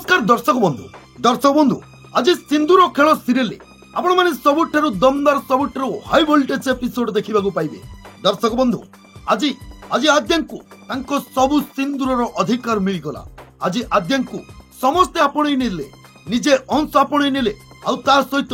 नमस्कार दर्शक बंधु आज सिंधुर खेल सीरियल आपण माने सबुठारु दमदार सबुठारु हाई वोल्टेज एपिसोड देखिबा को पाइबे। दर्शक बंधु आज आज आद्यांकु तांको सबु सिंदूरर अधिकार मिल गला। आज आद्यांकु समस्ते आपणे नेले, निजे अंश आपणे नेले, आउ ता सहित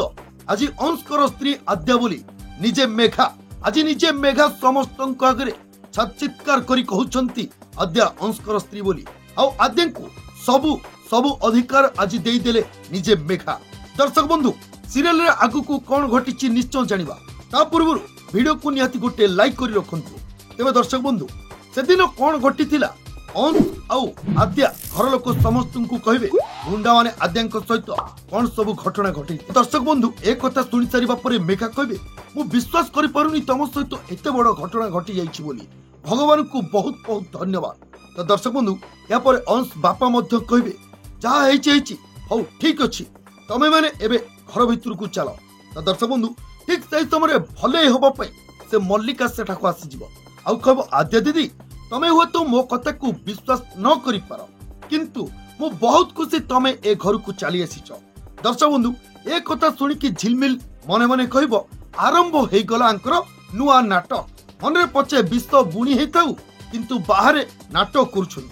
आज अंशकर स्त्री आद्या बोली निजे मेघा आज निजे मेघा समस्तक आगे चित्कार करी कहउछंती आद्या अंशकर स्त्री बोली। आउ आद्यांकु सबु सबु अधिकार आज देई देले निजे मेघा। दर्शक बंधु सीरियल रे आगु को कोन घटिछि निश्चय जानिबा, ता पूर्व वीडियो को निहाती गोटे लाइक करी रखंतु। तेबे दर्शक बंधु से दिन कोन घटिथिला अंश आउ आद्या घर लोक समस्त को कहबे गुंडा माने आद्यांक सहित कोन सब घटना घटि। दर्शक बंधु एक कथा सुनि सारिबा परे मेघा कहबे मु विश्वास करि पारुनी तम सहित एते बड़ घटना घटि जाइछि बोली, भगवान को बहुत बहुत धन्यवाद। तो दर्शक बंधु या पर अंश बापा मध्य कहबे जहा हेछि हौ ठीक अछि तमे माने एबे घर भितर को चलो। तो दर्शक बंधु ठीक सही समय भले होबा पई से मल्लिका सेठा को आसी जिवो आउ कहबो आद्या दीदी तमे हुए तो मो कथा को विश्वास न करि पारो, किंतु मु बहुत खुशी तमे ए घर को चली आसीचो। दर्शक बंधु ए कथा सुनि कि झिलमिल मने मने कहबो आरंभ हेई गला अंकर नुआ नाटक। मनरे पछे विश्व बुणी हेताउ किंतु बाहर नाटक करुछुनी।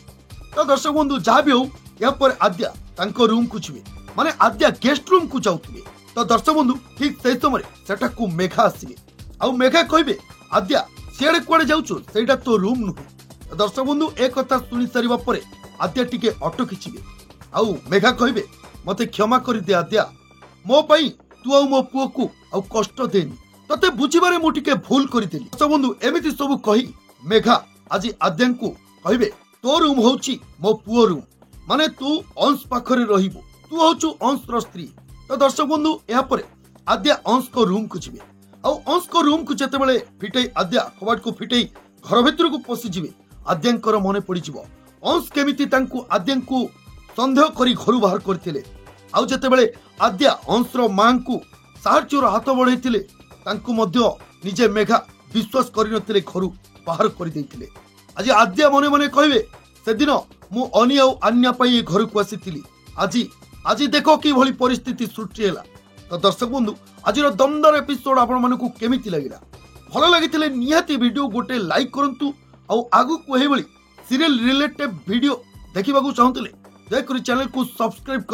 तो दर्शक बंधु जहाँ भी हो या पर आद्या तांको रूम को छिबे माने आद्या गेस्ट रूम को जाउथिबे। तो दर्शक बंधु ठीक सही समय सेटा को मेघा आसीबे आउ मेघा कहबे आद्या सियाडे कुआडे जाउछु सेटा तो रूम नुहे। तो दर्शक बंधु एक कथा सुनि सारिबा परे आद्या टिके ऑटो खिचिबे आउ मेघा कहबे मते क्षमा करि दे आद्या, मो पई तू आउ मो पुओ को आउ कष्ट देनी, तते बुझिबारे मु टिके भूल करि देली। दर्शक बंधु एमिति सब कहि मेघा आज आद्यां को कहबे तो रूम होची मो पुओ रूम, माने तू अंश पाखरे रहिबो, तू होचु अंश रो स्त्री। तो दर्शक बंधु या परे आद्या अंश को रूम को जिबे आउ अंश को रूम को जते बेले फिटई आद्या कबाट को फिटई घर भीतर को पसी जिबे आद्यांकर मने पड़ी जिवो अंश केमिति तांकु आद्यां को संदेह करी घर बाहर करथिले। आउ जते बेले आद्या अंश रो मां को साहाय्यर हाथ बढ़ाइथिले तांकु मध्य निजे मेघा विश्वास करि नथिले घर बाहर कर देइथिले। आज आद्या मने मने कहबे से दिन मु अनी आउ अन्या पई घर को आसीथिली, आज देखो कि भली परिस्थिति सृष्टि हैला। तो दर्शक बंधु आज दमदार एपिसोड आपण मानकु केमिति लागिला, भलो लागिथिले निहाती वीडियो गोटे लाइक करंतु आउ आगु को हे भली सीरियल रिलेटेड वीडियो देखिबाकू चाहूतिले दया करी चैनल को सब्सक्राइब